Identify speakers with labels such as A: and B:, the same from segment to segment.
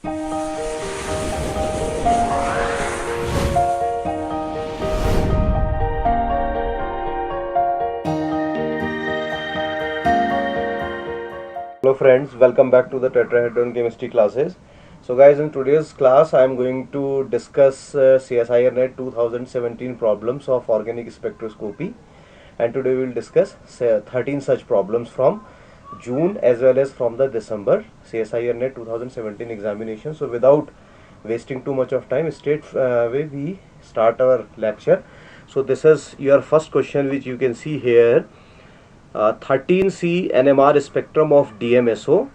A: Hello friends, welcome back to the tetrahedron chemistry classes. So guys, in today's class I am going to discuss CSIR NET 2017 problems of organic spectroscopy, and today we will discuss 13 such problems from June as well as from the December CSIR NET 2017 examination. So without wasting too much of time, straight away we start our lecture. So this is your first question, which you can see here. 13C NMR spectrum of DMSO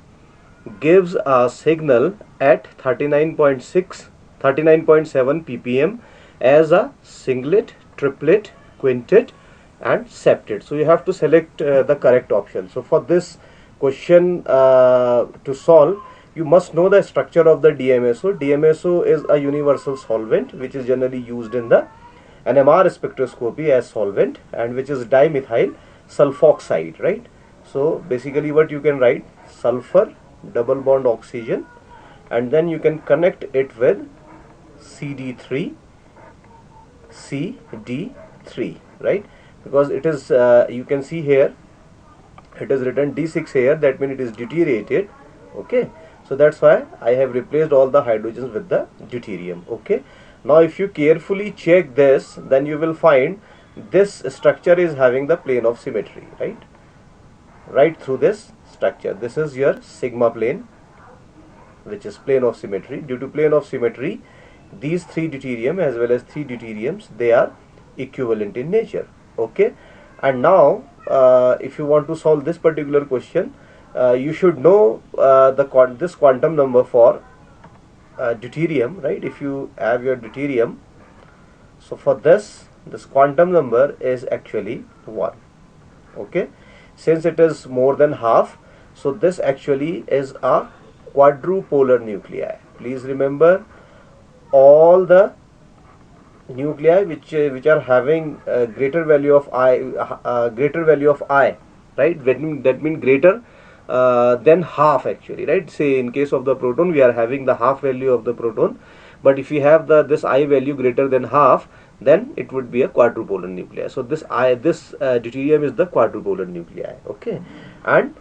A: gives a signal at 39.7 ppm as a singlet, triplet, quintet and septet. So you have to select the correct option. So for this question to solve, you must know the structure of the DMSO. DMSO is a universal solvent which is generally used in the NMR spectroscopy as solvent, and which is dimethyl sulfoxide, right? So basically what you can write, sulfur double bond oxygen, and then you can connect it with CD3 CD3, right? Because it is you can see here it is written D6 here, that means it is deuterated. Okay, so that's why I have replaced all the hydrogens with the deuterium. Okay, now if you carefully check this, then you will find this structure is having the plane of symmetry, right through this structure. This is your sigma plane, which is plane of symmetry. Due to plane of symmetry, these 3 deuterium as well as 3 deuteriums, they are equivalent in nature. Okay, and now if you want to solve this particular question, you should know this quantum number for deuterium, right? If you have your deuterium, so for this quantum number is actually 1. Okay, since it is more than half, so this actually is a quadrupolar nuclei. Please remember, all the nuclei which are having greater value of I, right? That means greater than half actually, right? Say in case of the proton, we are having the half value of the proton, but if we have this I value greater than half, then it would be a quadrupolar nuclei. So this deuterium is the quadrupolar nuclei. Okay, and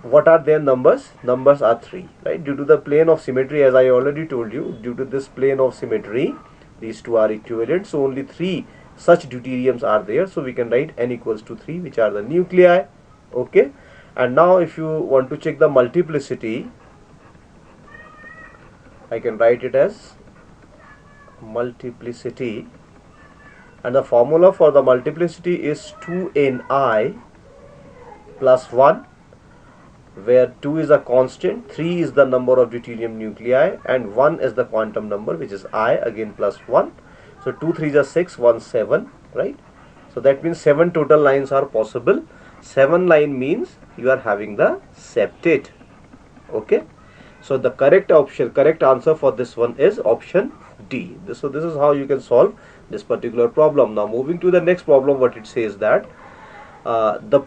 A: what are their numbers? Numbers are 3, right? Due to the plane of symmetry, as I already told you, due to this plane of symmetry, these two are equivalent, so only 3 such deuteriums are there. So we can write n equals to 3, which are the nuclei. Okay, and now if you want to check the multiplicity, I can write it as multiplicity, and the formula for the multiplicity is 2ni plus 1, where 2 is a constant, 3 is the number of deuterium nuclei, and 1 is the quantum number, which is I, again plus 1. So 2 3s are 6, 1 7, right? So that means 7 total lines are possible. 7 line means you are having the septate. Okay, so the correct answer for this one is option D. So this is how you can solve this particular problem. Now moving to the next problem, what it says that the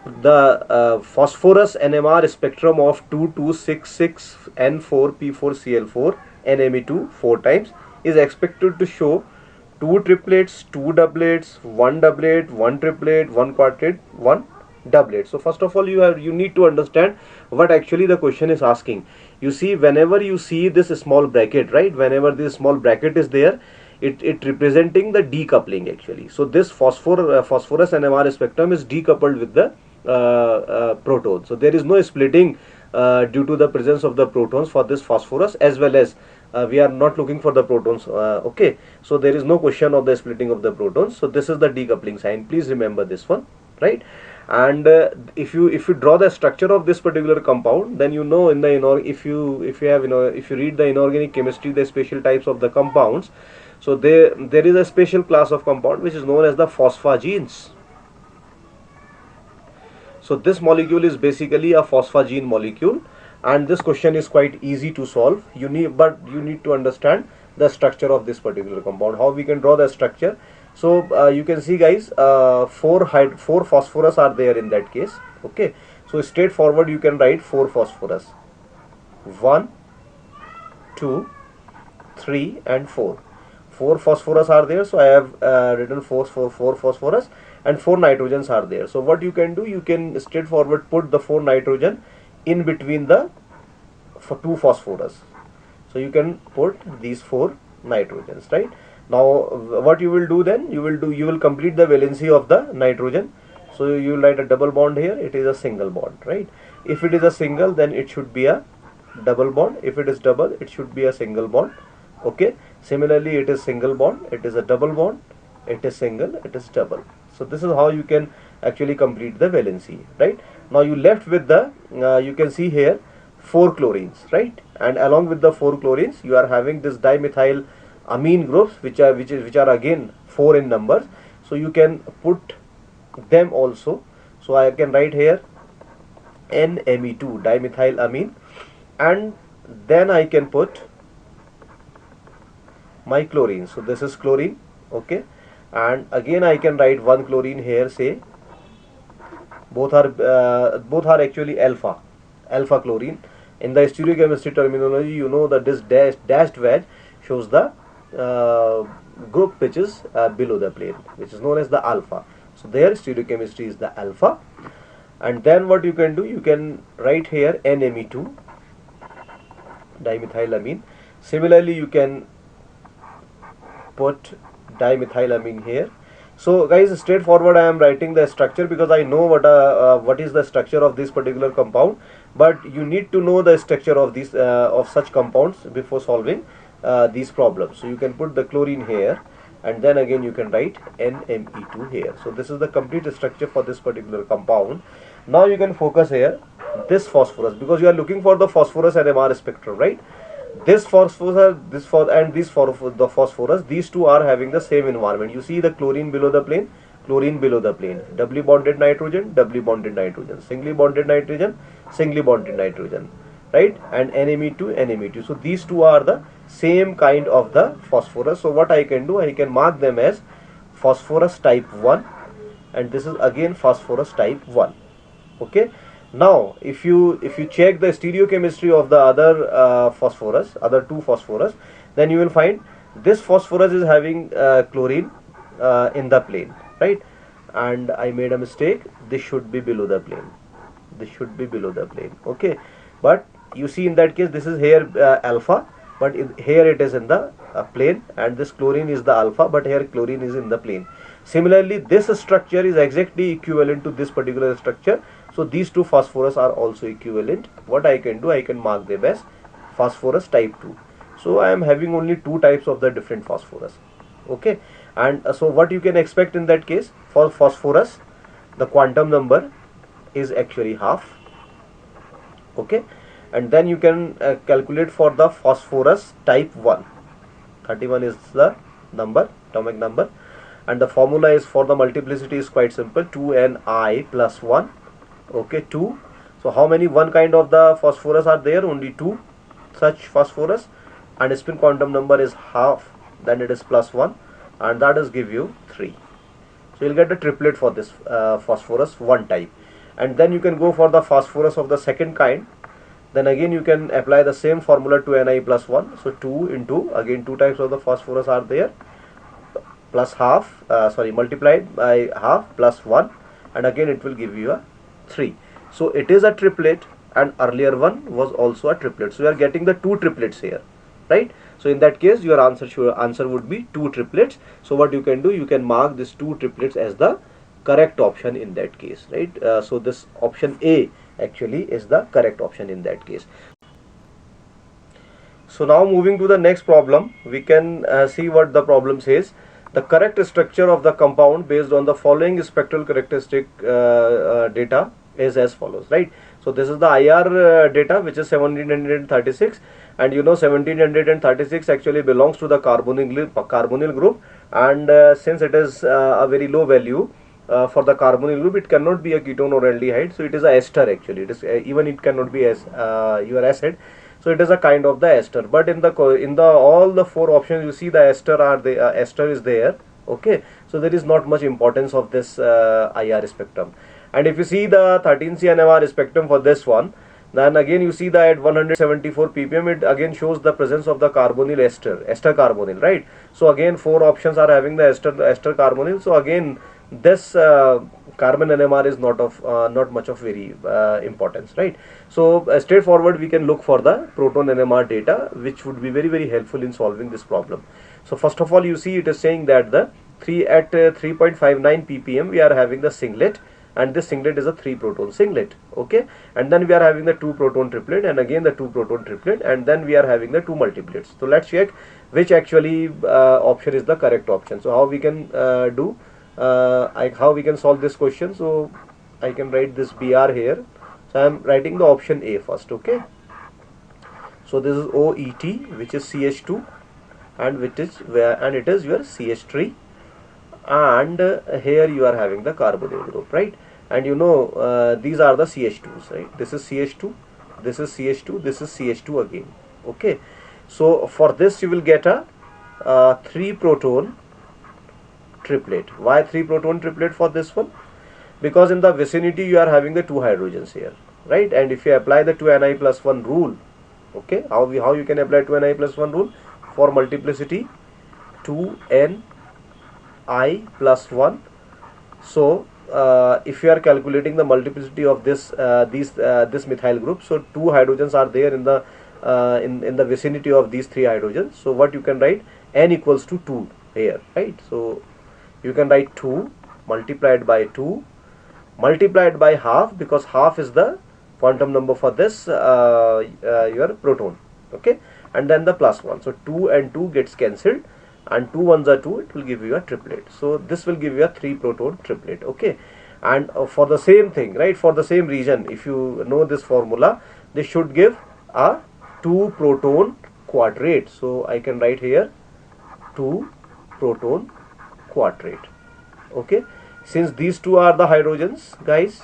A: phosphorus NMR spectrum of 2266N4P4Cl4 NMe2 4 times is expected to show 2 triplets, 2 doublets, 1 doublet, 1 triplet, 1 quartet, 1 doublet. So first of all, you need to understand what actually the question is asking. You see, whenever you see this small bracket, right, whenever this small bracket is there, it representing the decoupling actually. So this phosphorus NMR spectrum is decoupled with the proton. So there is no splitting due to the presence of the protons for this phosphorus, as well as we are not looking for the protons. Okay, so there is no question of the splitting of the protons. So this is the decoupling sign. Please remember this one, right? And if you draw the structure of this particular compound, then you know in the if you read the inorganic chemistry, the special types of the compounds. So there is a special class of compound which is known as the phosphazenes. So this molecule is basically a phosphagene molecule, and this question is quite easy to solve. You need to understand the structure of this particular compound. How we can draw the structure? So you can see, guys, 4 phosphorus are there in that case. Okay, so straightforward you can write 4 phosphorus. 1, 2, 3 and 4. 4 phosphorus are there, so I have written 4 phosphorus, and 4 nitrogens are there. So what you can do, you can straightforward put the 4 nitrogen in between the 2 phosphorus. So you can put these 4 nitrogens, right? Now what you will do then, you will complete the valency of the nitrogen. So you will write a double bond here. It is a single bond, right? If it is a single, then it should be a double bond. If it is double, it should be a single bond. Okay, similarly it is single bond, it is a double bond, it is single, it is double. So this is how you can actually complete the valency, right? Now you left with the you can see here 4 chlorines, right? And along with the 4 chlorines, you are having this dimethyl amine groups, which are again 4 in numbers. So you can put them also. So I can write here NMe2, dimethyl amine, and then I can put my chlorine. So this is chlorine, okay, and again I can write 1 chlorine here. Say both are actually alpha chlorine. In the stereochemistry terminology, you know that this dashed wedge shows the group which is below the plane, which is known as the alpha. So their stereochemistry is the alpha. And then what you can do, you can write here NMe2, dimethylamine. Similarly, you can put dimethylamine here. So guys, straightforward I am writing the structure because I know what is the structure of this particular compound, but you need to know the structure of these of such compounds before solving these problems. So you can put the chlorine here, and then again you can write NMe2 here. So this is the complete structure for this particular compound. Now you can focus here this phosphorus, because you are looking for the phosphorus NMR spectrum, right? This phosphorus, the phosphorus, these two are having the same environment. You see the chlorine below the plane, chlorine below the plane, doubly bonded nitrogen, singly bonded nitrogen, singly bonded nitrogen, right? And NMe2. So these two are the same kind of the phosphorus. So what I can do, I can mark them as phosphorus type 1, and this is again phosphorus type 1. Okay. Now if you check the stereochemistry of the other phosphorus, other 2 phosphorus, then you will find this phosphorus is having chlorine in the plane, right? And I made a mistake. This should be below the plane. Okay, but you see in that case this is here alpha, but here it is in the plane, and this chlorine is the alpha, but here chlorine is in the plane. Similarly, this structure is exactly equivalent to this particular structure. So these 2 phosphorus are also equivalent. What I can do, I can mark them as phosphorus type 2. So I am having only 2 types of the different phosphorus. Okay, and so what you can expect in that case, for phosphorus, the quantum number is actually half. Okay, and then you can calculate for the phosphorus type 1. 31 is the number, atomic number, and the formula is for the multiplicity is quite simple, 2Ni plus 1. Okay, 2. So how many one kind of the phosphorus are there? Only 2 such phosphorus, and spin quantum number is half, then it is plus 1, and that is give you 3. So you'll get a triplet for this phosphorus 1 type. And then you can go for the phosphorus of the second kind. Then again you can apply the same formula, 2Ni plus 1. So 2 into, again 2 types of the phosphorus are there, plus half, multiplied by half plus 1, and again it will give you a 3. So it is a triplet, and earlier one was also a triplet. So you are getting the 2 triplets here, right? So in that case your answer would be 2 triplets. So what you can do, you can mark this 2 triplets as the correct option in that case, right? So this option A actually is the correct option in that case. So now moving to the next problem, we can see what the problem says. The correct structure of the compound based on the following spectral characteristic data is as follows, right? So this is the IR data, which is 1736, and you know 1736 actually belongs to the carbonyl group, and since it is a very low value for the carbonyl group, it cannot be a ketone or aldehyde, so it is a ester actually. It is even it cannot be as your acid. So it is a kind of the ester, but in the all the 4 options you see the ester is there. Okay, so there is not much importance of this IR spectrum. And if you see the 13C NMR spectrum for this one, Then again you see that at 174 ppm it again shows the presence of the carbonyl ester carbonyl, right? So again 4 options are having the ester carbonyl. So again this carbon NMR is not much of very importance, right? So straightforward we can look for the proton NMR data, which would be very helpful in solving this problem. So first of all, you see it is saying that the 3.59 ppm we are having the singlet, and this singlet is a 3 proton singlet, okay? And then we are having the 2 proton triplet, and again the 2 proton triplet, and then we are having the 2 multiplets. So let's check which actually option is the correct option. So how we can how we can solve this question? So I can write this BR here. So I am writing the option A first, okay? So this is OET, which is CH2, and it is your CH3, and here you are having the carbonyl group, right? And you know these are the CH2s, right? This is CH2, this is CH2, this is CH2 again, okay? So for this you will get a 3 proton triplet. Why 3 proton triplet for this one? Because in the vicinity you are having the 2 hydrogens here, right? And if you apply the 2ni+1 rule, okay, how you can apply 2ni+1 rule? For multiplicity 2ni+1. So if you are calculating the multiplicity of this this methyl group, so 2 hydrogens are there in the in the vicinity of these 3 hydrogens. So what you can write? N equals to 2 here, right? So you can write 2 multiplied by 2 multiplied by half, because half is the quantum number for this your proton, okay? And then the +1. So 2 and 2 gets cancelled, and 2 ones are 2, it will give you a triplet. So this will give you a 3 proton triplet, okay? And for the same thing, right, for the same region, if you know this formula, this should give a 2 proton quadrate. So I can write here 2 proton quadrate, okay? Since these two are the hydrogens, guys,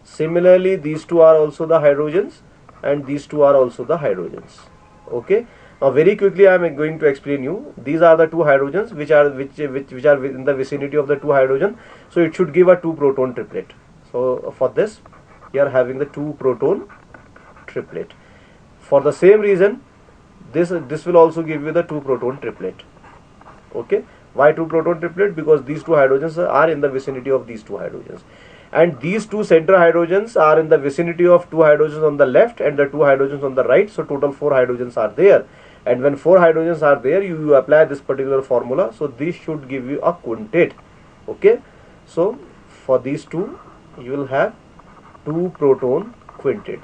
A: similarly these two are also the hydrogens, and these two are also the hydrogens, okay? Now very quickly I am going to explain you. These are the 2 hydrogens which are in the vicinity of the 2 hydrogen. So it should give a 2 proton triplet. So for this you are having the 2 proton triplet. For the same reason, this will also give you the 2 proton triplet, okay? Why 2 proton triplet? Because these 2 hydrogens are in the vicinity of these 2 hydrogens, and these 2 center hydrogens are in the vicinity of 2 hydrogens on the left and the 2 hydrogens on the right. So total 4 hydrogens are there, and when 4 hydrogens are there, you apply this particular formula. So this should give you a quintet, okay? So for these two you will have 2 proton quintet.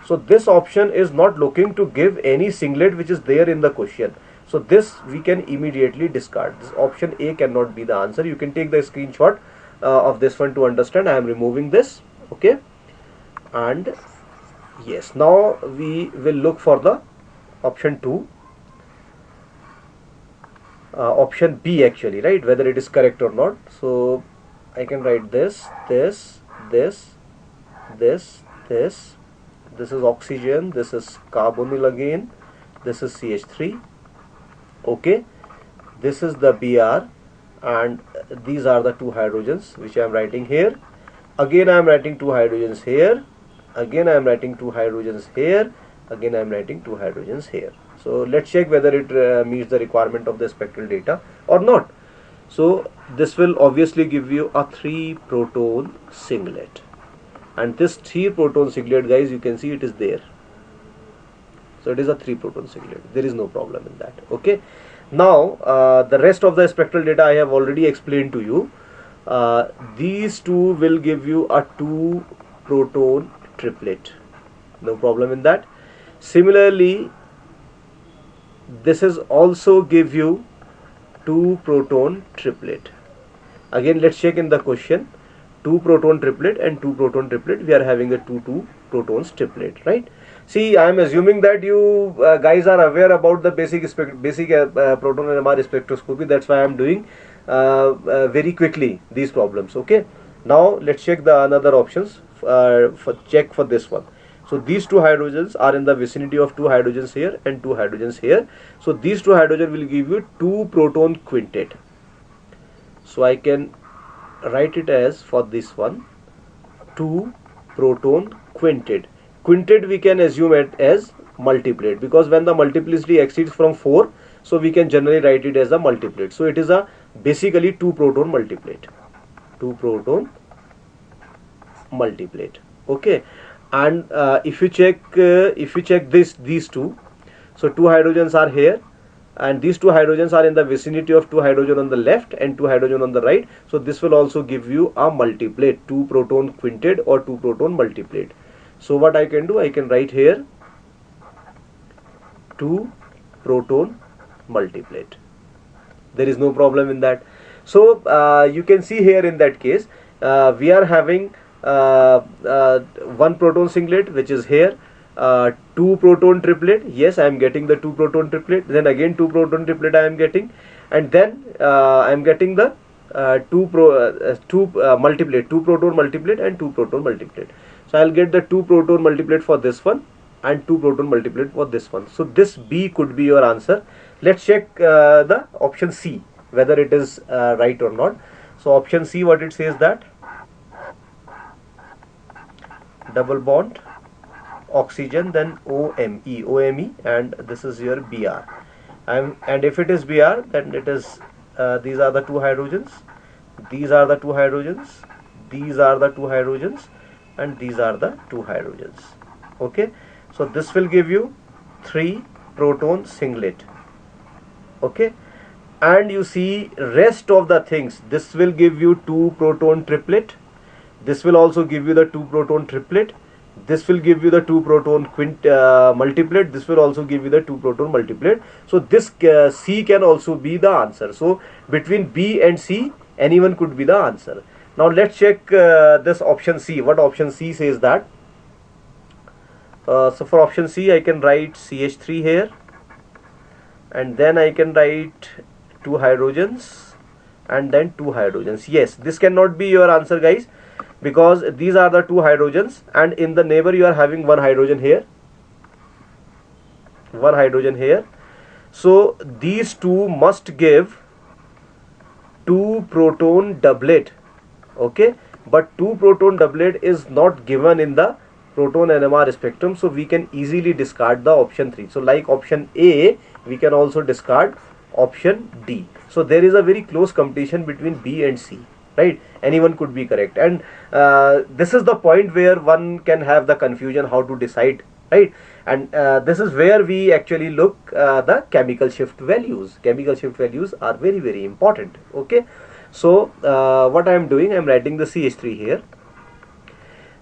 A: So this option is not looking to give any singlet which is there in the question. So this we can immediately discard. This option A cannot be the answer. You can take the screenshot of this one to understand. I am removing this, okay? And yes, now we will look for the option 2, option B actually, right, whether it is correct or not. So I can write this is oxygen, this is carbonyl again, this is CH3, okay? This is the Br, and these are the 2 hydrogens which I am writing here. Again I am writing 2 hydrogens here, again I am writing 2 hydrogens here, again I am writing 2 hydrogens here. So let's check whether it meets the requirement of the spectral data or not. So this will obviously give you a 3 proton singlet, and this 3 proton singlet, guys, you can see it is there. So it is a 3 proton singlet. There is no problem in that, okay? Now the rest of the spectral data I have already explained to you. These two will give you a 2 proton triplet, no problem in that. Similarly, this is also give you 2 proton triplet. Again, let's check in the question. 2 proton triplet and 2 proton triplet, we are having a 2 protons triplet, right? See, I am assuming that you guys are aware about the basic proton NMR spectroscopy. That's why I am doing very quickly these problems, okay? Now let's check the another options for this one. So these 2 hydrogens are in the vicinity of 2 hydrogens here and 2 hydrogens here. So these 2 hydrogens will give you 2 proton quintet. So I can write it as, for this one, 2 proton quintet. quinted we can assume it as multiplet, because when the multiplicity exceeds from 4, so we can generally write it as a multiplet. So it is a basically 2 proton multiplet, 2 proton multiplet. Okay, and if you check these two, so 2 hydrogens are here, and these 2 hydrogens are in the vicinity of 2 hydrogen on the left and 2 hydrogen on the right. So this will also give you a multiplet, 2 proton quinted or 2 proton multiplet. So what I can do, I can write here 2 proton multiplet. There is no problem in that. So you can see here in that case we are having 1 proton singlet, which is here, 2 proton triplet. Yes, I am getting the 2 proton triplet. Then again 2 proton triplet I am getting, and then I am getting the 2 multiplet, 2 proton multiplet and 2 proton multiplet. So I will get the 2 proton multiplet for this one and 2 proton multiplet for this one. So this B could be your answer. Let's check the option C, whether it is right or not. So option C, what it says, that double bond oxygen, then OMe, and this is your Br. And if it is Br, then it is these are the 2 hydrogens, these are the 2 hydrogens, these are the 2 hydrogens, and these are the 2 hydrogens. Okay, so this will give you 3 proton singlet. Okay, and you see rest of the things, this will give you 2 proton triplet, this will also give you the 2 proton triplet, this will give you the 2 proton multiplet, this will also give you the 2 proton multiplet. So this C can also be the answer. So between B and C, anyone could be the answer. Now let's check this option C, what option C says that. So for option C, I can write CH3 here, and then I can write 2 hydrogens and then 2 hydrogens. Yes, this cannot be your answer, guys, because these are the 2 hydrogens, and in the neighbor you are having 1 hydrogen here, 1 hydrogen here. So these two must give 2 proton doublet. Okay, but 2 proton doublet is not given in the proton NMR spectrum, so we can easily discard the option 3. So like option A, we can also discard option D. So there is a very close competition between B and C, right? Anyone could be correct, and this is the point where one can have the confusion how to decide, right? And this is where we actually look the chemical shift values. Chemical shift values are very, very important. Okay, so what I am doing, I am writing the CH3 here.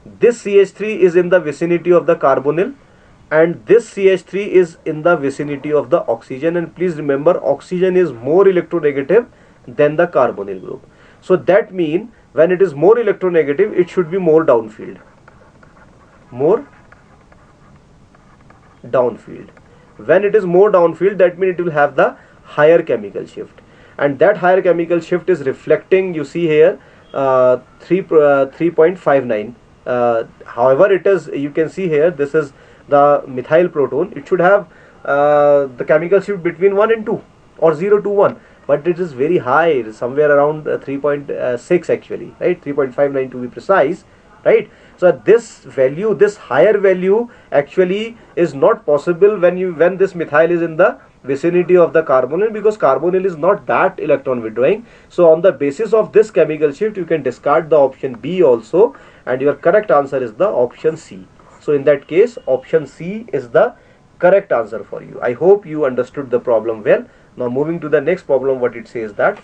A: This CH3 is in the vicinity of the carbonyl, and this CH3 is in the vicinity of the oxygen. And please remember, oxygen is more electronegative than the carbonyl group. So that means when it is more electronegative, it should be more downfield. More downfield. When it is more downfield, that means it will have the higher chemical shift, and that higher chemical shift is reflecting, you see here, 3.59. However, it is, you can see here, this is the methyl proton. It should have the chemical shift between 1 and 2 or 0 to 1, but it is very high, somewhere around 3.6 actually, right? 3.59 to be precise, right? So this value, this higher value actually is not possible when this methyl is in the vicinity of the carbonyl, because carbonyl is not that electron withdrawing. So on the basis of this chemical shift, you can discard the option B also, and your correct answer is the option C. So in that case, option C is the correct answer for you. I hope you understood the problem well. Now moving to the next problem, what it says that.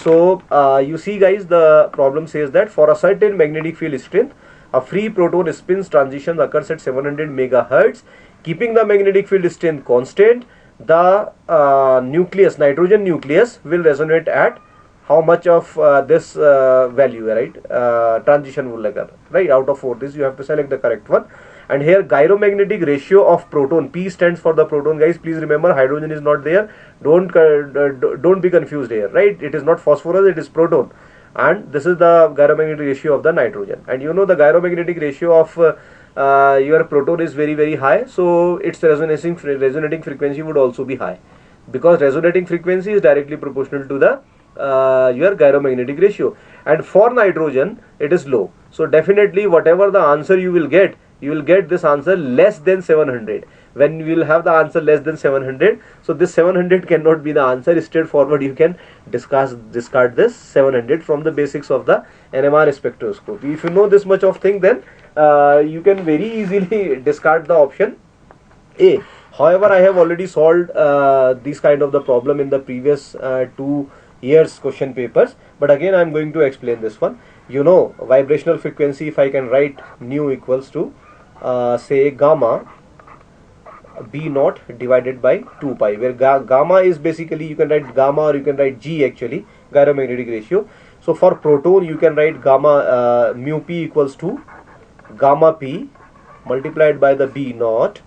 A: So you see guys, the problem says that for a certain magnetic field strength, a free proton spins transition occurs at 700 megahertz. Keeping the magnetic field strength constant, the nucleus, nitrogen nucleus, will resonate at how much of this value, right? Transition will occur, right? Out of 4, this you have to select the correct one. And here gyromagnetic ratio of proton, P stands for the proton, guys. Please remember, hydrogen is not there. Don't be confused here, right? It is not phosphorus, it is proton. And this is the gyromagnetic ratio of the nitrogen. And you know the gyromagnetic ratio of your proton is very, very high. So its resonating frequency would also be high, because resonating frequency is directly proportional to the your gyromagnetic ratio. And for nitrogen, it is low. So definitely whatever the answer you will get, you will get this answer less than 700. When you will have the answer less than 700, so this 700 cannot be the answer. Straightforward, you can discard this 700 from the basics of the NMR spectroscopy. If you know this much of thing, then you can very easily discard the option A. However, I have already solved this kind of the problem in the previous 2 years question papers, but again I am going to explain this one. You know, vibrational frequency, if I can write nu equals to say gamma B naught divided by 2 pi, where gamma is basically, you can write gamma or you can write G actually, gyromagnetic ratio. So for proton you can write gamma mu p equals to gamma p multiplied by the B naught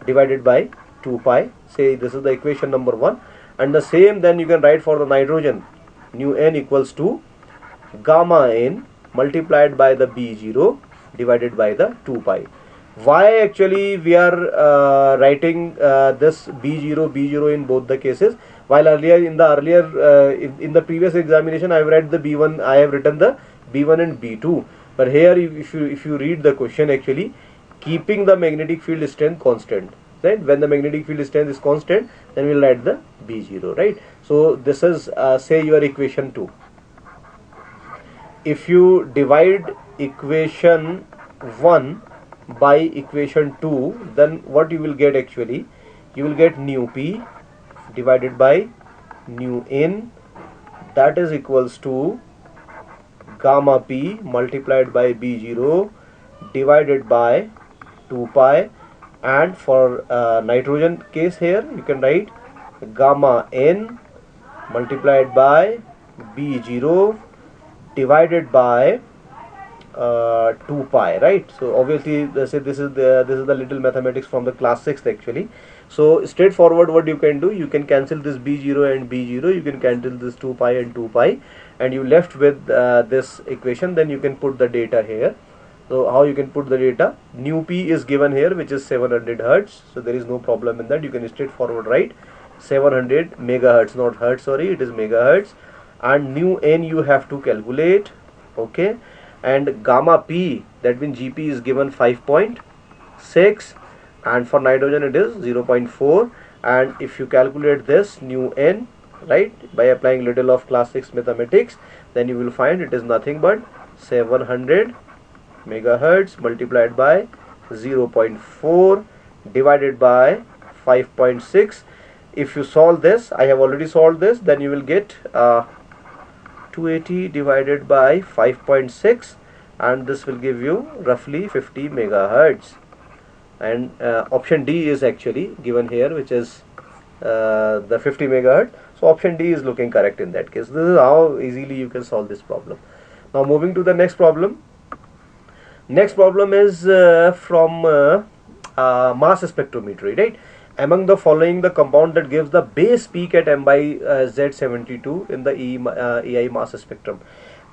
A: divided by 2 pi. Say this is the equation number 1, and the same then you can write for the nitrogen, nu n equals to gamma n multiplied by the B0 divided by the 2 pi. Why actually we are writing this B0 in both the cases, while earlier in the previous examination I have read the B1, I have written the B1 and B2, but here if you read the question, actually keeping the magnetic field strength constant, right? When the magnetic field strength is constant, then we will write the B0, right? So this is say your equation 2. If you divide equation 1 by equation 2, then what you will get actually, you will get nu p divided by nu n, that is equals to gamma p multiplied by B0 divided by 2 pi, and for nitrogen case here you can write gamma n multiplied by B0 divided by 2 pi, right? So obviously this is the little mathematics from the class 6th actually. So straightforward, what you can do, you can cancel this B0 and B0, you can cancel this 2 pi and 2 pi, and you left with this equation. Then you can put the data here. So how you can put the data, nu p is given here, which is 700 hertz, so there is no problem in that. You can straightforward write 700 megahertz, not hertz, sorry, it is megahertz, and nu n you have to calculate, okay, and gamma p, that means Gp is given 5.6, and for nitrogen it is 0.4, and if you calculate this nu n, right, by applying little of class 6 mathematics, then you will find it is nothing but 700 megahertz multiplied by 0.4 divided by 5.6. If you solve this, I have already solved this, then you will get 280 divided by 5.6, and this will give you roughly 50 megahertz, and option D is actually given here, which is the 50 megahertz. So option D is looking correct in that case. This is how easily you can solve this problem. Now moving to the next problem. Next problem is from mass spectrometry, right? Among the following, the compound that gives the base peak at m by Z72 in the EI mass spectrum.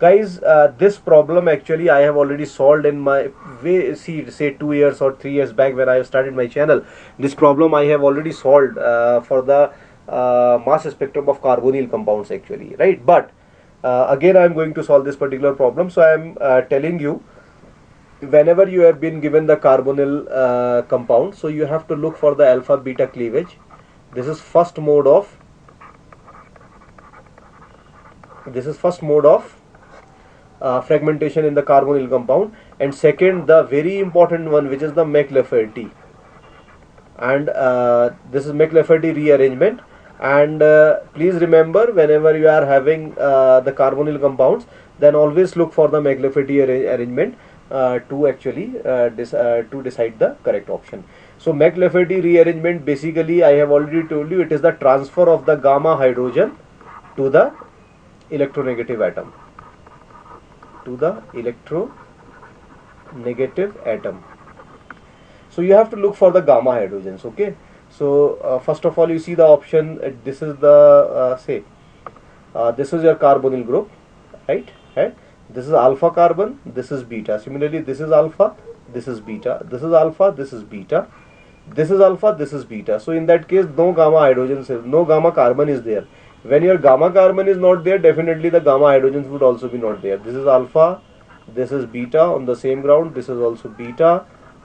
A: Guys, this problem actually I have already solved in my way, say 2 years or 3 years back when I started my channel. This problem I have already solved for the mass spectrum of carbonyl compounds actually, right? But again I am going to solve this particular problem. So I am telling you, whenever you have been given the carbonyl compound, so you have to look for the alpha beta cleavage. This is first mode of fragmentation in the carbonyl compound, and second, the very important one, which is the McLafferty, and this is McLafferty rearrangement. And please remember, whenever you are having the carbonyl compounds, then always look for the McLafferty arrangement to actually to decide the correct option. So McLafferty rearrangement, basically I have already told you, it is the transfer of the gamma hydrogen to the electronegative atom, So you have to look for the gamma hydrogens, okay? So first of all, you see the option, this is the this is your carbonyl group, right? This is alpha carbon, this is beta. Similarly, this is alpha, this is beta, this is alpha, this is beta, this is alpha, this is beta. So in that case, no gamma hydrogens, no gamma carbon is there. When your gamma carbon is not there, definitely the gamma hydrogens would also be not there. This is alpha, this is beta on the same ground, this is also beta,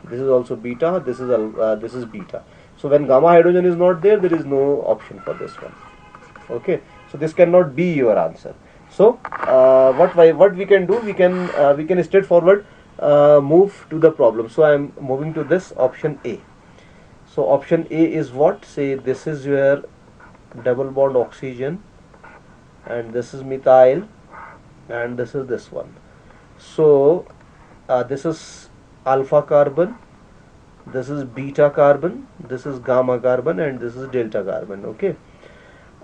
A: this is also beta, this is beta. So when gamma hydrogen is not there, there is no option for this one. Okay, so this cannot be your answer. So what we can do, we can straightforward move to the problem. So I am moving to this option A. So option A is what? Say this is your double bond oxygen, and this is methyl, and this is this one. So this is alpha carbon, this is beta carbon, this is gamma carbon, and this is delta carbon. Okay,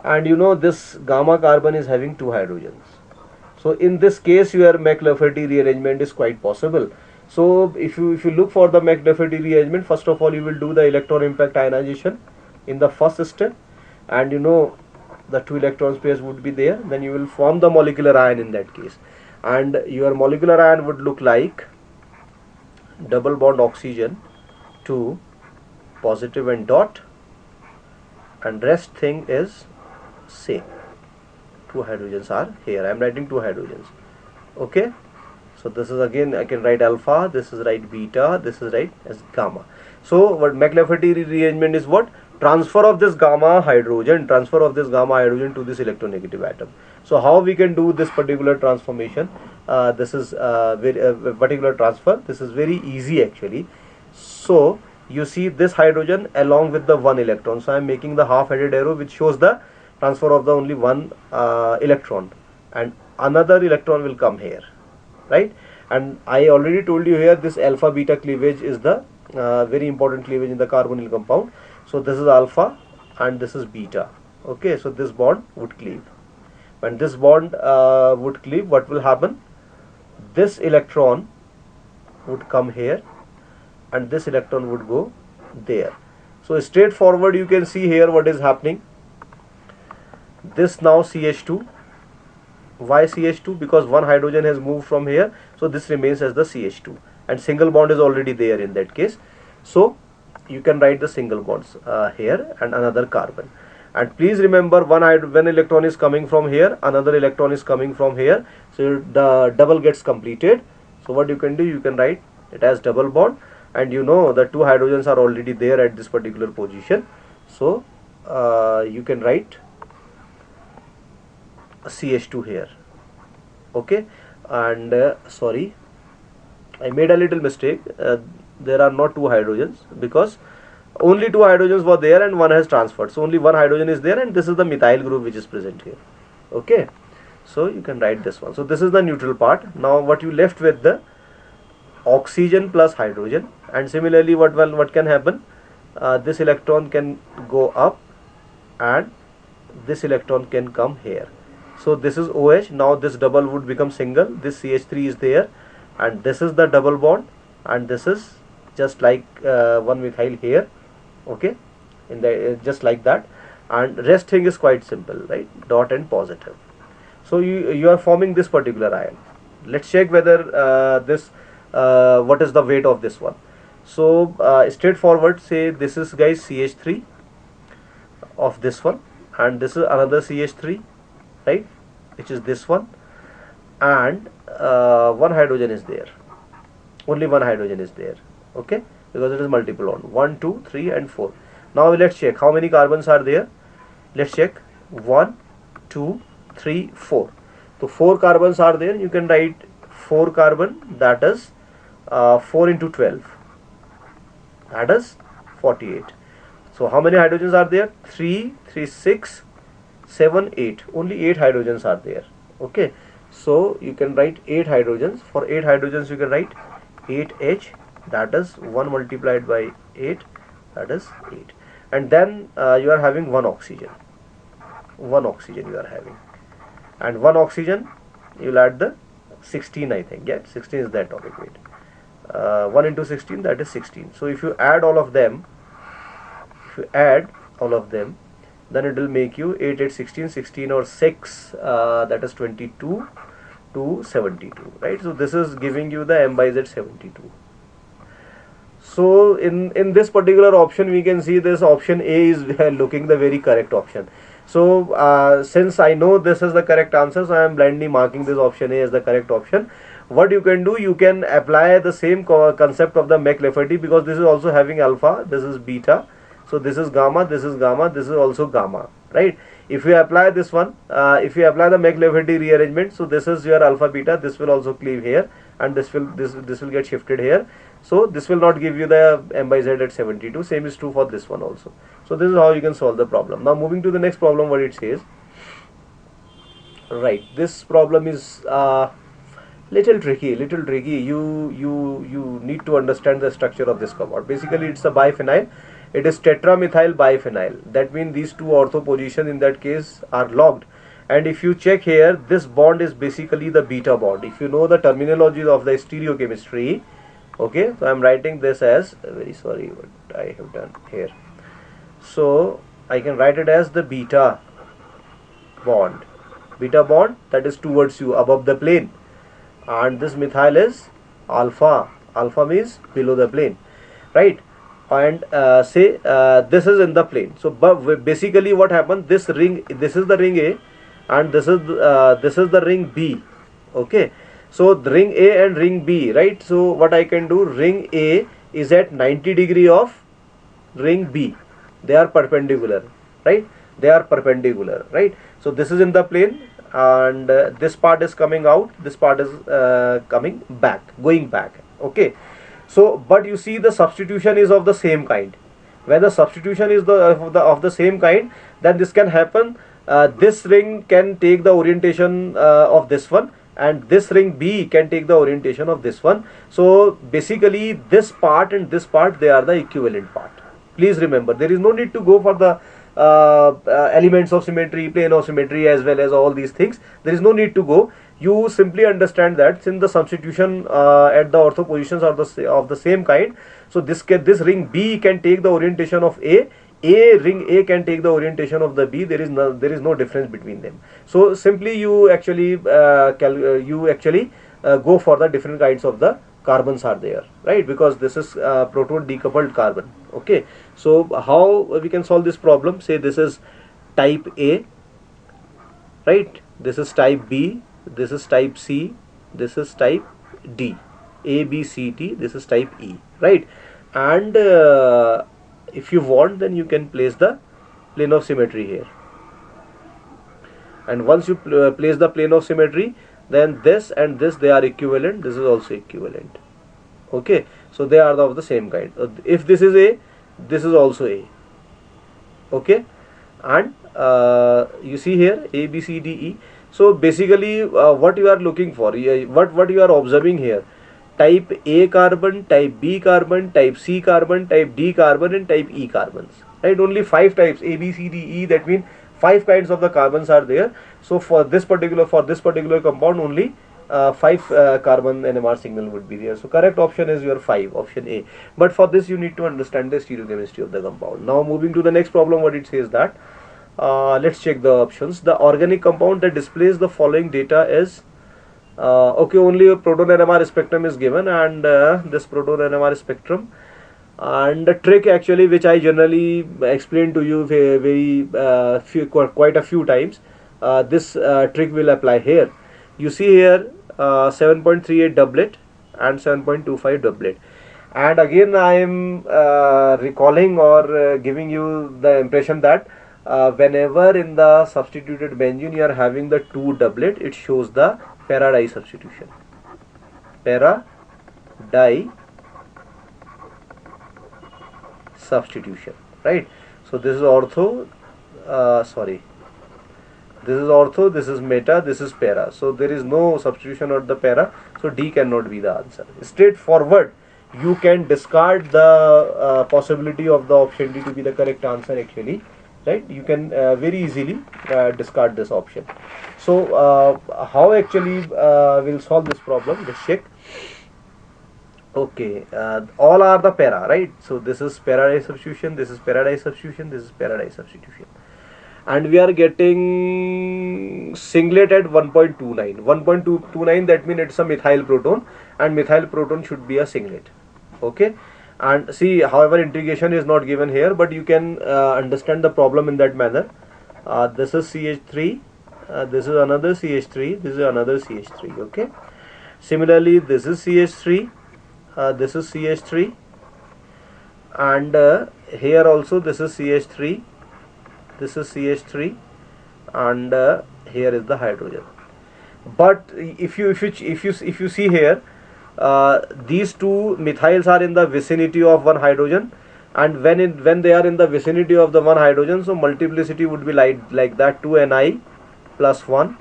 A: and you know this gamma carbon is having 2 hydrogens. So in this case your McLafferty rearrangement is quite possible. So if you look for the McLafferty rearrangement, first of all you will do the electron impact ionization in the first step, and you know the 2 electron pairs would be there. Then you will form the molecular ion in that case, and your molecular ion would look like double bond oxygen to positive and dot, and rest thing is same. 2 hydrogens are here. I am writing 2 hydrogens. Okay, so this is again, I can write alpha, this is right beta, this is right as gamma. So what McLafferty rearrangement is what? Transfer of this gamma hydrogen to this electronegative atom. So how we can do this particular transformation? This is particular transfer. This is very easy actually. So you see this hydrogen along with the 1 electron. So I am making the half-headed arrow which shows the transfer of the only 1 electron, and another electron will come here, right? And I already told you here this alpha beta cleavage is the very important cleavage in the carbonyl compound. So this is alpha and this is beta. Okay, so this bond would cleave. When this bond would cleave, what will happen? This electron would come here and this electron would go there. So straightforward you can see here what is happening. This now CH2. Why CH2? Because 1 hydrogen has moved from here, so this remains as the CH2, and single bond is already there in that case. So you can write the single bonds here and another carbon. And please remember, one electron is coming from here, another electron is coming from here, so the double gets completed. So what you can do, you can write it as double bond, and you know the 2 hydrogens are already there at this particular position. So you can write CH2 here. Okay, and sorry, I made a little mistake. There are not 2 hydrogens because only 2 hydrogens were there and 1 has transferred. So only 1 hydrogen is there, and this is the methyl group which is present here. Okay, so you can write this one. So this is the neutral part. Now what you left with the oxygen plus hydrogen, and similarly what can happen? This electron can go up and this electron can come here. So this is OH. Now this double would become single. This CH3 is there, and this is the double bond, and this is just like 1 methyl here. Okay, in the just like that, and rest thing is quite simple, right? Dot and positive. So you are forming this particular ion. Let's check whether what is the weight of this one. So straightforward, say this is guys CH3 of this one, and this is another CH3, right, which is this one, and 1 hydrogen is there. Only 1 hydrogen is there. Okay, because it is multiple bond. 1, 2, 3 and 4. Now let's check how many carbons are there. Let's check. 1, 2, 3, 4. So 4 carbons are there. You can write 4 carbon, that is 4 into 12, that is 48. So how many hydrogens are there? 3, 3, 6, 7, 8. Only 8 hydrogens are there. Okay, so you can write 8 hydrogens. For 8 hydrogens you can write 8H, that is 1 multiplied by 8, that is 8. And then you are having 1 oxygen. 1 oxygen you are having, and 1 oxygen you will add the 16, I think. Yeah, 16 is the atomic weight. 1 into 16, that is 16. So if you add all of them, then it will make you 8, 8, 16, 16 or 6, that is 22 to 72, right? So this is giving you the M by Z 72. So in this particular option, we can see this option A is looking the very correct option. So since I know this is the correct answer, so I am blindly marking this option A as the correct option. what you can do, you can apply the same concept of the McLafferty, because this is also having alpha, this is beta, so this is gamma, this is gamma, this is also gamma, right? If you apply this one, if you apply the McLafferty rearrangement, so this is your alpha beta, this will also cleave here, and this will get shifted here. So this will not give you the m by z at 72. Same is true for this one also. So this is how you can solve the problem. Now moving to the next problem, what it says. Right, this problem is little tricky. You need to understand the structure of this compound. Basically, it's a biphenyl. It is tetramethyl biphenyl. That means these two ortho positions in that case are locked. And if you check here, this bond is basically the beta bond. If you know the terminology of the stereochemistry, okay, so I am writing this as, very sorry what I have done here. So I can write it as the beta bond. Beta bond, that is towards you, above the plane. And this methyl is alpha. Alpha means below the plane, right? And say this is in the plane. So basically what happened, this ring, this is the ring A, and this is the ring B. Okay, so the ring A and ring B, right? So what I can do, ring A is at 90 degree of ring B. They are perpendicular, right? They are perpendicular, right? So this is in the plane, and this part is coming out, this part is coming back, going back. Okay, so but you see the substitution is of the same kind. When the substitution is of the same kind, then this can happen. This ring can take the orientation of this one, and this ring B can take the orientation of this one. So basically this part and this part, they are the equivalent part. Please remember, there is no need to go for the elements of symmetry, plane of symmetry, as well as all these things. There is no need to go. You simply understand that since the substitution at the ortho positions are of the same kind, so this ring B can take the orientation of A. Ring A can take the orientation of the B. There is no difference between them. So simply you actually go for the different kinds of the carbons are there, right? Because this is proton decoupled carbon. Okay, so how we can solve this problem? Say this is type A, right? This is type B, this is type C, this is type D. A, B, C, D, this is type E, right? And if you want, then you can place the plane of symmetry here. And once you place the plane of symmetry, then this and this, they are equivalent. This is also equivalent. Okay, so they are of the same kind. If this is A, this is also A. Okay, and you see here A, B, C, D, E. So basically what you are looking for, what you are observing here, type A carbon, type B carbon, type C carbon, type D carbon, and type E carbons, right? Only 5 types, A, B, C, D, E. That means 5 kinds of the carbons are there. So for this particular compound, only 5 carbon NMR signal would be there. So correct option is your 5, option A. But for this you need to understand the stereochemistry of the compound. Now moving to the next problem, what it says that, let's check the options. The organic compound that displays the following data is, okay, only a proton NMR spectrum is given, and this proton NMR spectrum, and the trick actually which I generally explain to you quite a few times, this trick will apply here. You see here 7.38 doublet and 7.25 doublet, and again I am recalling or giving you the impression that whenever in the substituted benzene you are having the 2 doublet, it shows the para-di substitution. Para-di substitution, right? So this is ortho, this is ortho, this is meta, this is para. So there is no substitution of the para, so D cannot be the answer. Straightforward, you can discard the possibility of the option D to be the correct answer actually, right? You can very easily discard this option. So how actually we'll solve this problem? Let's check. Okay, all are the para, right? So this is para-di substitution, this is para-di substitution, this is para-di substitution, and we are getting singlet at 1.29. 1.29, that means it's a methyl proton, and methyl proton should be a singlet. Okay, and see, however, integration is not given here, but you can understand the problem in that manner. This is CH3, this is another CH3, this is another CH3. Okay, Similarly, this is CH3, this is CH3, and here also this is CH3, this is CH3, and here is the hydrogen. But if you see here, these two methyls are in the vicinity of one hydrogen, and when they are in the vicinity of the one hydrogen, so multiplicity would be like that, 2Ni plus 1,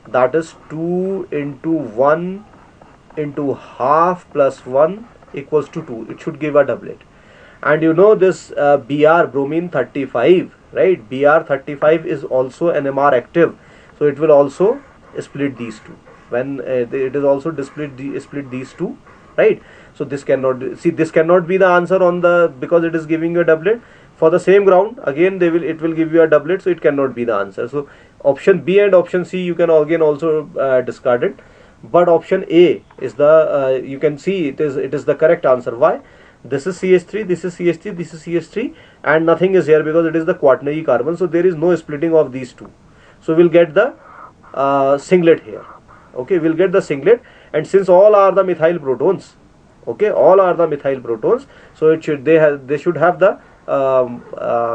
A: that is 2 into 1 into half plus 1 equals to 2. It should give a doublet. And you know this Br, bromine 35, right? Br 35 is also NMR active, so it will also split these two. When it is also split these two, right? So this cannot be the answer on the, because it is giving you a doublet. For the same ground, again it will give you a doublet, so it cannot be the answer. So option B and option C you can again also discard it, but option A is the you can see it is the correct answer. Why? This is CH3, this is CH3, this is CH3, and nothing is here because it is the quaternary carbon, so there is no splitting of these two. So we'll get the singlet here. Okay, we'll get the singlet, and since all are the methyl protons, okay, all are the methyl protons, so it should they should have the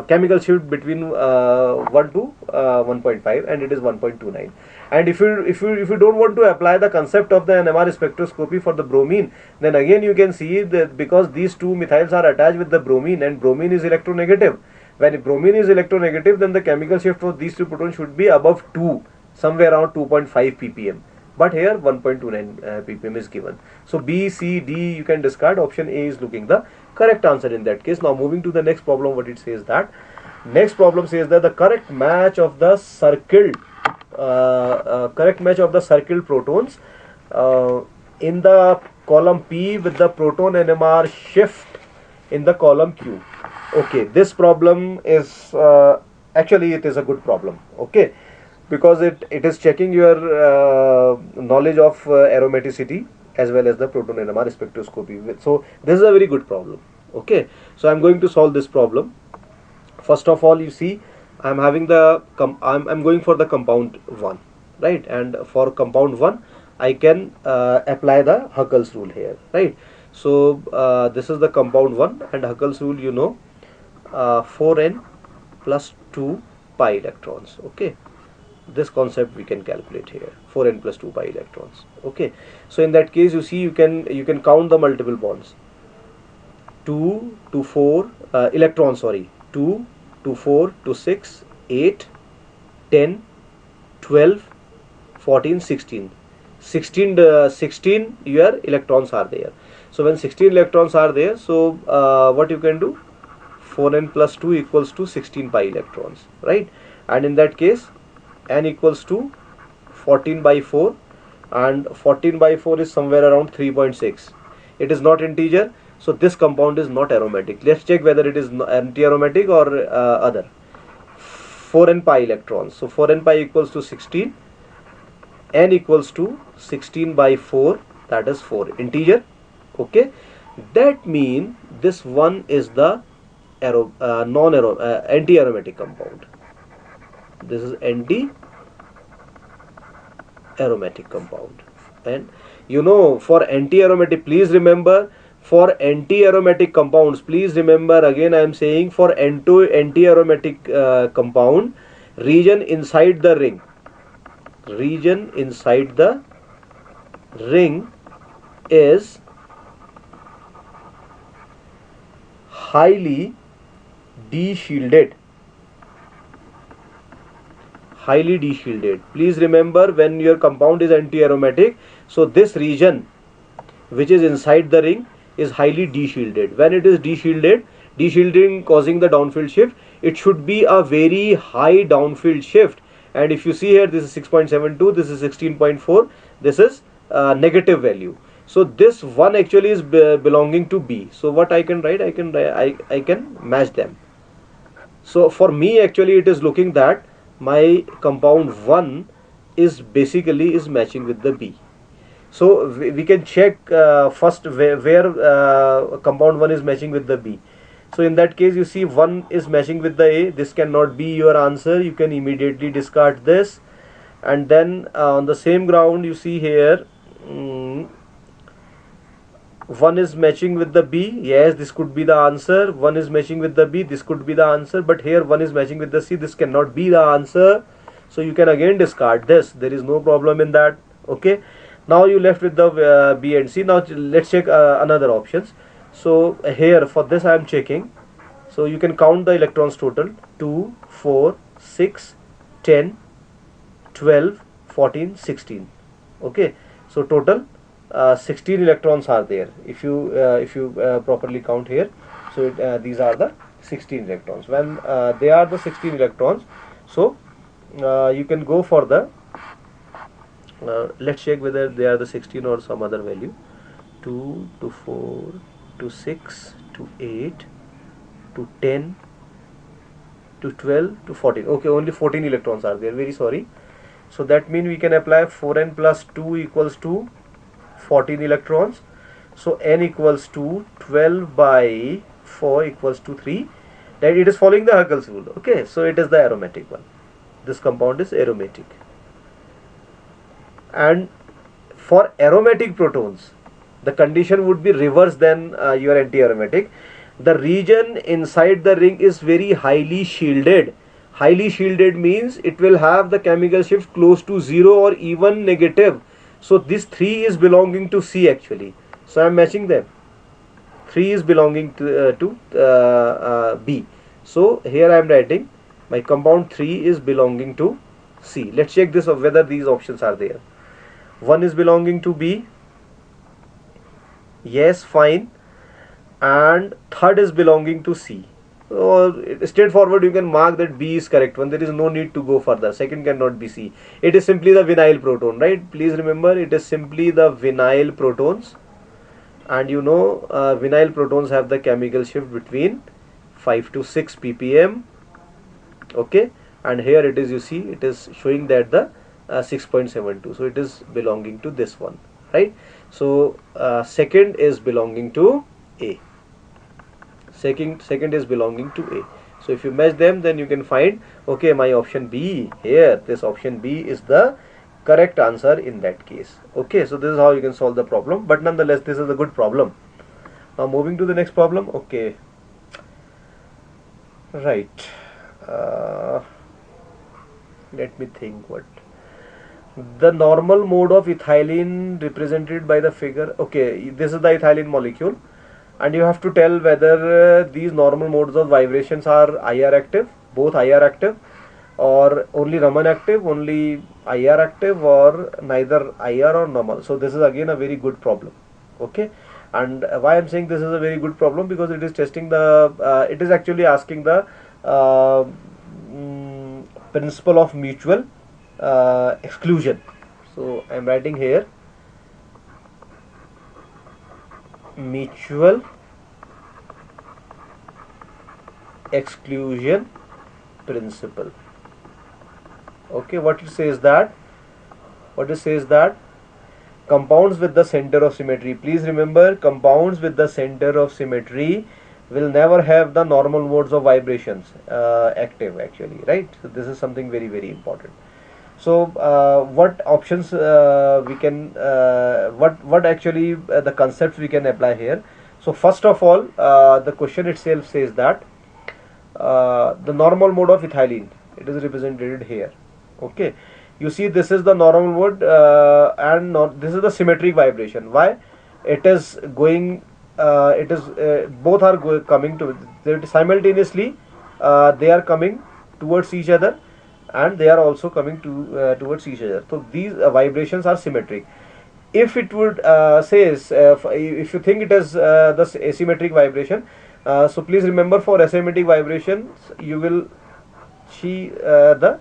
A: chemical shift between 1 to 1.5, and it is 1.29. And if you don't want to apply the concept of the NMR spectroscopy for the bromine, then again you can see that because these two methyls are attached with the bromine, and bromine is electronegative. When bromine is electronegative, then the chemical shift for these two protons should be above 2, somewhere around 2.5 ppm. But here 1.29 ppm is given. So B, C, D you can discard. Option A is looking the correct answer in that case. Now moving to the next problem, what it says that, next problem says that the correct match of the circled protons in the column P with the proton NMR shift in the column Q. Okay, this problem is actually it is a good problem. Okay, because it is checking your knowledge of aromaticity as well as the proton NMR spectroscopy. So this is a very good problem. Okay, so I'm going to solve this problem. First of all, you see, I'm having the I'm going for the compound 1, right? And for compound 1, I can apply the Huckel's rule here, right? So this is the compound 1, and Huckel's rule, you know, 4n plus 2 pi electrons. Okay, this concept we can calculate here, 4n plus 2 pi electrons. Okay, so in that case, you see, you can count the multiple bonds. 2 to 4 electrons, sorry, 2 to 4 to 6, 8, 10, 12, 14, 16. 16 your electrons are there. So when 16 electrons are there, so what you can do, 4n plus 2 equals to 16 pi electrons, right? And in that case, n equals to 14 by 4, and 14 by 4 is somewhere around 3.6. It is not integer, so this compound is not aromatic. Let's check whether it is anti-aromatic or other. 4n pi electrons, so 4n pi equals to 16, n equals to 16 by 4, that is 4, integer. Okay, that means this one is the anti-aromatic compound. This is anti-aromatic compound. And you know, for anti-aromatic, please remember, for anti-aromatic compounds, please remember, again I am saying, for anti-aromatic compound, region inside the ring is highly de-shielded. Please remember, when your compound is anti-aromatic, so this region which is inside the ring is highly de-shielded. When it is de-shielded, de-shielding causing the downfield shift, it should be a very high downfield shift. And if you see here, this is 6.72, this is 16.4, this is negative value. So this one actually is belonging to B. So what I can write, I can match them. So for me, actually it is looking that my compound 1 is basically matching with the B. So we can check first where compound 1 is matching with the B. So in that case, you see 1 is matching with the A. This cannot be your answer. You can immediately discard this. And then on the same ground, you see here 1 is matching with the B. Yes, this could be the answer. 1 is matching with the B. This could be the answer. But here 1 is matching with the C. This cannot be the answer. So you can again discard this. There is no problem in that. Okay. Now you left with the B and C. Now let's check another options. So here for this I am checking. So you can count the electrons total. 2, 4, 6, 10, 12, 14, 16. Okay. So total 16 electrons are there if you properly count here. So these are the 16 electrons. When they are the 16 electrons, so you can go for the let's check whether they are the 16 or some other value. 2 to 4 to 6 to 8 to 10 to 12 to 14. Okay, only 14 electrons are there, very sorry. So that means we can apply 4n plus 2 equals to 14 electrons. So n equals to 12 by 4 equals to 3. That it is following the Huckel's rule. Okay, so it is the aromatic one. This compound is aromatic. And for aromatic protons, the condition would be reverse than your anti-aromatic. The region inside the ring is very highly shielded. Highly shielded means it will have the chemical shift close to 0 or even negative. So this 3 is belonging to C actually. So I am matching them. 3 is belonging to B. So here I am writing my compound 3 is belonging to C. Let's check this of whether these options are there. 1 is belonging to B. Yes, fine. And third is belonging to C. So straightforward, you can mark that B is correct one. There is no need to go further. Second cannot be C. It is simply the vinyl proton, right? Please remember, it is simply the vinyl protons. And you know, vinyl protons have the chemical shift between 5 to 6 ppm. Okay. And here it is, you see, it is showing that the 6.72. So it is belonging to this one, right? So second is belonging to A. Second is belonging to A. So if you match them, then you can find, okay, my option B here, this option B is the correct answer in that case. Okay, so this is how you can solve the problem. But nonetheless, this is a good problem. Now moving to the next problem. Okay, right. Let me think what. The normal mode of ethylene represented by the figure. Okay, this is the ethylene molecule. And you have to tell whether these normal modes of vibrations are IR active, both IR active, or only Raman active, only IR active, or neither IR or normal. So this is again a very good problem. Okay, and why I'm saying this is a very good problem, because it is testing the, it is actually asking the principle of mutual exclusion. So I'm writing here mutual exclusion principle. Okay, what it says that compounds with the center of symmetry, please remember, compounds with the center of symmetry will never have the normal modes of vibrations active actually, right? So this is something very, very important. So what options we can, what actually the concepts we can apply here. So first of all, the question itself says that the normal mode of ethylene, it is represented here. Okay, you see this is the normal mode and this is the symmetric vibration. Why? It is going, both are coming to simultaneously, they are coming towards each other, and they are also coming to towards each other. So these vibrations are symmetric. If it would says if you think it is the asymmetric vibration, so please remember, for asymmetric vibrations you will see the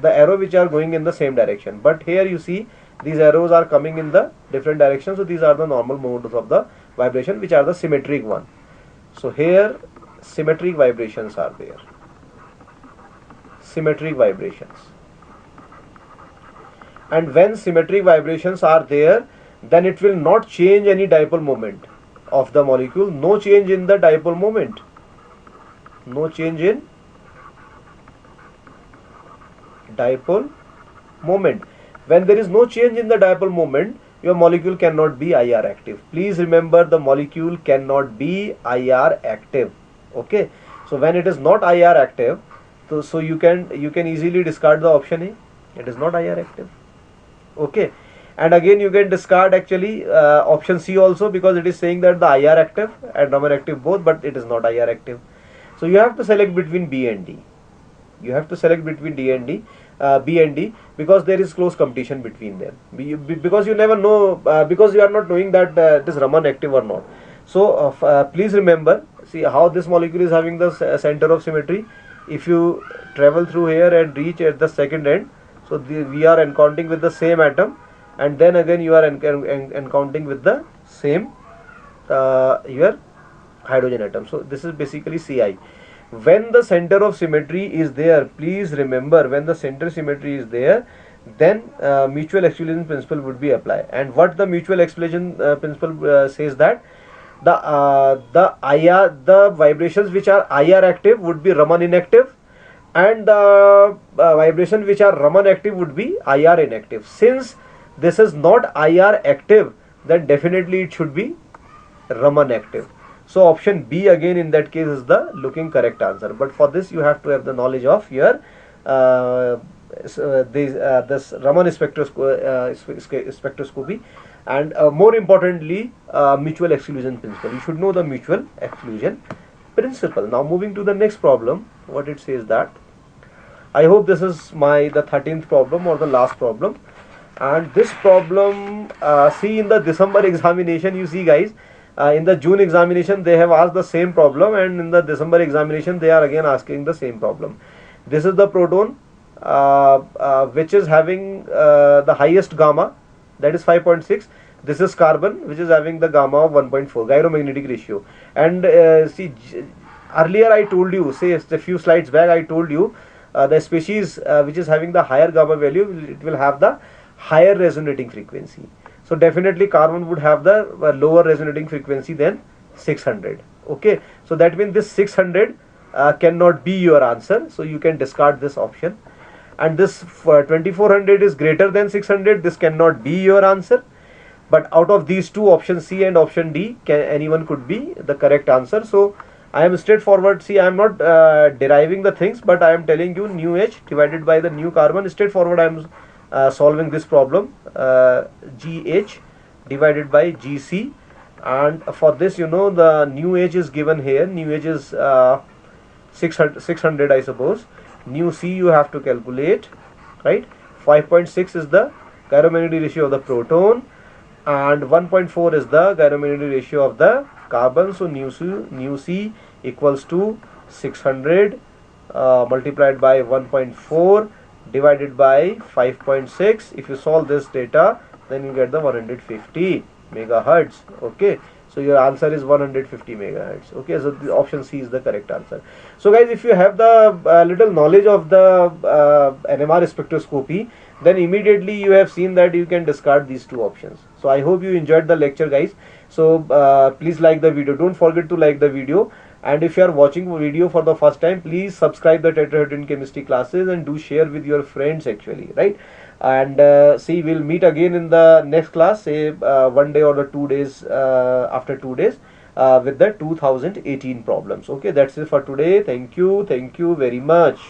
A: arrow which are going in the same direction. But here you see these arrows are coming in the different directions. So these are the normal modes of the vibration, which are the symmetric one. So here symmetric vibrations are there. Symmetric vibrations. And when symmetric vibrations are there, then it will not change any dipole moment of the molecule. No change in the dipole moment. No change in dipole moment. When there is no change in the dipole moment, your molecule cannot be IR active. Please remember, the molecule cannot be IR active. Okay, so when it is not IR active, so you can easily discard the option A. It is not IR active. Okay, and again you can discard actually option C also, because it is saying that the IR active and Raman active both, but it is not IR active. So you have to select between B and D. You have to select between B and D, because there is close competition between them. Because you never know, because you are not knowing that it is Raman active or not. So please remember, see how this molecule is having the center of symmetry. If you travel through here and reach at the second end, so we are encountering with the same atom, and then again you are encountering with the same your hydrogen atom. So this is basically Ci. When the center of symmetry is there, please remember, when the center symmetry is there, then mutual exclusion principle would be applied. And what the mutual exclusion principle says that the vibrations which are IR active would be Raman inactive, and the vibrations which are Raman active would be IR inactive. Since this is not IR active, then definitely it should be Raman active. So option B again in that case is the looking correct answer. But for this you have to have the knowledge of your this Raman spectroscopy, and more importantly mutual exclusion principle. You should know the mutual exclusion principle. Now moving to the next problem, what it says that, I hope this is the 13th problem or the last problem. And this problem, see in the December examination, you see guys, in the June examination they have asked the same problem, and in the December examination they are again asking the same problem. This is the proton which is having the highest gamma, that is 5.6. This is carbon which is having the gamma of 1.4, gyromagnetic ratio. And see, earlier I told you, say a few slides back I told you, the species which is having the higher gamma value, it will have the higher resonating frequency. So definitely carbon would have the lower resonating frequency than 600. Okay, so that means this 600 cannot be your answer, so you can discard this option. And this 2400 is greater than 600, this cannot be your answer. But out of these two, option C and option D, anyone could be the correct answer. So I am straightforward. See, I am not deriving the things, but I am telling you new H divided by the new carbon. Straightforward I am solving this problem, GH divided by GC. And for this, you know, the new H is given here. New H is 600 I suppose. New C you have to calculate, right? 5.6 is the gyromagnetic ratio of the proton, and 1.4 is the gyromagnetic ratio of the carbon. So new C equals to 600 multiplied by 1.4 divided by 5.6. If you solve this data, then you get the 150 megahertz. Okay, so your answer is 150 megahertz. Okay, so the option C is the correct answer. So guys, if you have the little knowledge of the NMR spectroscopy, then immediately you have seen that you can discard these two options. So I hope you enjoyed the lecture guys. So please like the video, don't forget to like the video. And if you are watching video for the first time, please subscribe the Tetrahedron Chemistry classes and do share with your friends actually, right? And see, we'll meet again in the next class, say 1 day or the 2 days after 2 days with the 2018 problems. Okay, that's it for today. Thank you very much.